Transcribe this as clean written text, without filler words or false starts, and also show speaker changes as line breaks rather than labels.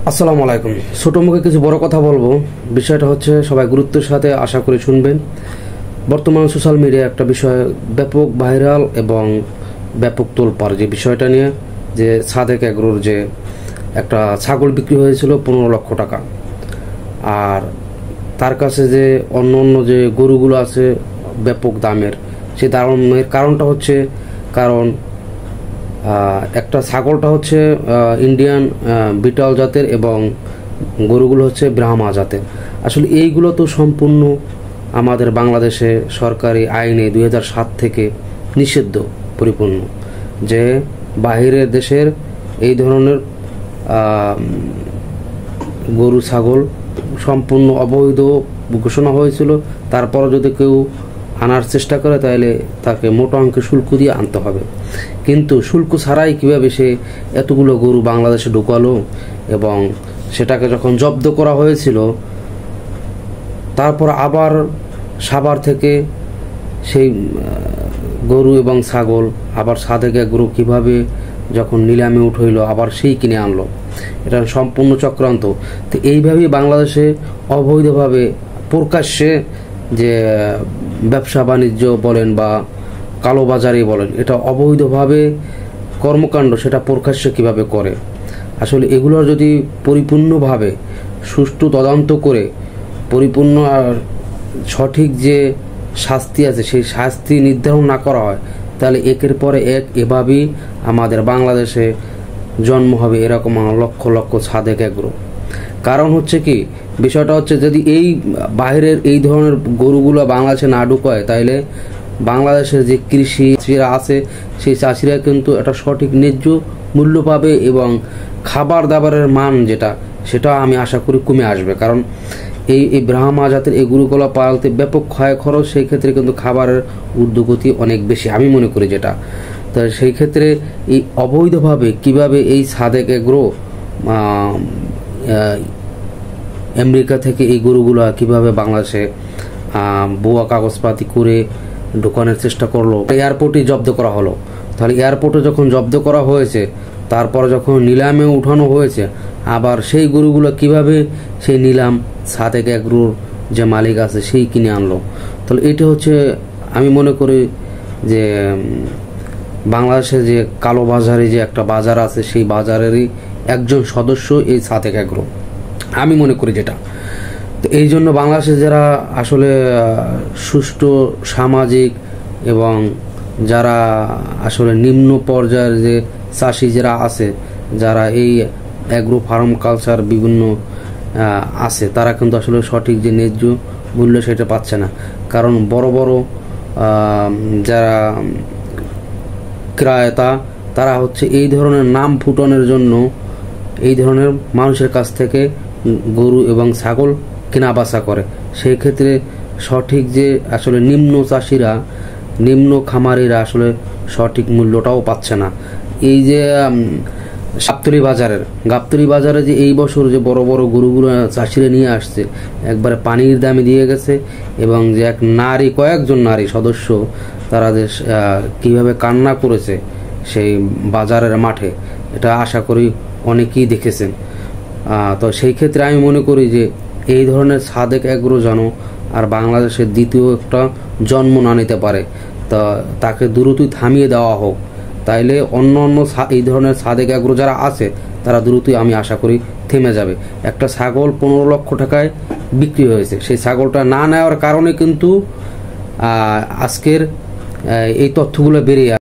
আসসালামু আলাইকুম। ছোট মুখে কিছু বড় কথা বলবো। বিষয়টা হচ্ছে সবাই গুরুত্বের সাথে আশা করি শুনবেন। বর্তমান সোশ্যাল মিডিয়া একটা বিষয় ব্যাপক ভাইরাল এবং ব্যাপক তোলপাড়, যে বিষয়টা নিয়ে যে সাদেক এগ্রোর যে একটা ছাগল বিক্রি হয়েছিল 15 লক্ষ টাকা, আর তার কাছে যে অন্য অন্য যে গরুগুলো আছে ব্যাপক দামের। সেই দামের কারণটা হচ্ছে কারণ একটা ছাগলটা হচ্ছে ইন্ডিয়ান বিটল জাতের এবং গরুগুলো হচ্ছে ব্রাহ্মা জাতের। আসলে এইগুলো তো সম্পূর্ণ আমাদের বাংলাদেশে সরকারি আইনে 2007 থেকে নিষিদ্ধ পরিপূর্ণ, যে বাহিরের দেশের এই ধরনের গরু ছাগল সম্পূর্ণ অবৈধ ঘোষণা হয়েছিল। তারপর যদি কেউ আনার চেষ্টা করে তাহলে তাকে মোটা অঙ্কের শুল্ক দিয়ে আনতে হবে। কিন্তু শুল্ক ছাড়াই কীভাবে সে এতগুলো গরু বাংলাদেশে ঢুকালো, এবং সেটাকে যখন জব্দ করা হয়েছিল তারপর আবার সাভার থেকে সেই গরু এবং ছাগল আবার সাদেক এগ্রো কীভাবে যখন নিলামে উঠইল আবার সেই কিনে আনলো, এটা সম্পূর্ণ চক্রান্ত। তো এইভাবেই বাংলাদেশে অবৈধভাবে প্রকাশ্যে যে ব্যবসা বাণিজ্য বলেন বা কালোবাজারি বলেন, এটা অবৈধভাবে কর্মকাণ্ড সেটা প্রকাশ্যে কিভাবে করে। আসলে এগুলোর যদি পরিপূর্ণভাবে সুষ্ঠু তদন্ত করে পরিপূর্ণ আর সঠিক যে শাস্তি আছে সেই শাস্তি নির্ধারণ না করা হয়, তাহলে একের পরে এক এভাবেই আমাদের বাংলাদেশে জন্ম হবে এরকম লক্ষ লক্ষ সাদেক এগ্রো। কারণ হচ্ছে কি, বিষয়টা হচ্ছে যদি এই বাইরের এই ধরনের গরুগুলো বাংলাদেশে না ঢুকায় তাহলে বাংলাদেশের যে কৃষি চাষিরা আছে সেই চাষিরা কিন্তু একটা সঠিক ন্যায্য মূল্য পাবে এবং খাবার দাবারের মান যেটা সেটা আমি আশা করি কমে আসবে। কারণ এই ব্রাহ্মা জাতের এই গরুগুলো পালতে ব্যাপক ক্ষয় খরচ, সেই ক্ষেত্রে কিন্তু খাবারের ঊর্ধ্বগতি অনেক বেশি আমি মনে করি যেটা। তো সেই ক্ষেত্রে এই অবৈধভাবে কিভাবে এই সাদেক এগ্রো আমেরিকা থেকে এই গরুগুলো কিভাবে বাংলাদেশে ভুয়া কাগজপাতি করে ঢোকানোর চেষ্টা করলো, এয়ারপোর্টে জব্দ করা হলো। তাহলে এয়ারপোর্টে যখন জব্দ করা হয়েছে তারপর যখন নিলামে উঠানো হয়েছে, আবার সেই গরুগুলো কিভাবে সেই নিলাম সাদেক এগ্রোর যে মালিক আছে সেই কিনে আনলো। তাহলে এটা হচ্ছে আমি মনে করি যে বাংলাদেশের যে কালো বাজারে যে একটা বাজার আছে সেই বাজারেরই একজন সদস্য এই সাদেক এগ্রো আমি মনে করি যেটা। তো এই জন্য বাংলাদেশে যারা আসলে সুষ্ঠু সামাজিক এবং যারা আসলে নিম্ন পর্যায়ের যে চাষি যারা আছে, যারা এই অ্যাগ্রো ফার্ম কালচার বিভিন্ন আছে, তারা কিন্তু আসলে সঠিক যে ন্যায্য মূল্য সেটা পাচ্ছে না। কারণ বড় বড় যারা ক্রেতা তারা হচ্ছে এই ধরনের নাম ফুটানোর জন্য এই ধরনের মানুষের কাছ থেকে গরু এবং ছাগল কেনা বেচা করে। সেই ক্ষেত্রে সঠিক যে আসলে নিম্ন চাষিরা নিম্ন খামারিরা আসলে সঠিক মূল্যটাও পাচ্ছে না। এই যে গাবতলী বাজারে যে এই বছর যে বড় বড় গরুগুলো চাষিরা নিয়ে আসছে একবারে পানির দামে দিয়ে গেছে, এবং যে এক নারী কয়েকজন নারী সদস্য তারা যে কীভাবে কান্না করেছে সেই বাজারের মাঠে, এটা আশা করি অনেকেই দেখেছেন। তো সেই ক্ষেত্রে আমি মনে করি যে এই ধরনের সাদেক এগ্রো যেন আর বাংলাদেশের দ্বিতীয় একটা জন্ম না নিতে পারে, তা তাকে দ্রুতই থামিয়ে দেওয়া হোক। তাইলে অন্য অন্য এই ধরনের সাদেক এগ্রো যারা আছে তারা দ্রুতই আমি আশা করি থেমে যাবে। একটা ছাগল 15 লক্ষ টাকায় বিক্রি হয়েছে, সেই ছাগলটা না নেওয়ার কারণে কিন্তু আজকের এই তথ্যগুলো বেরিয়ে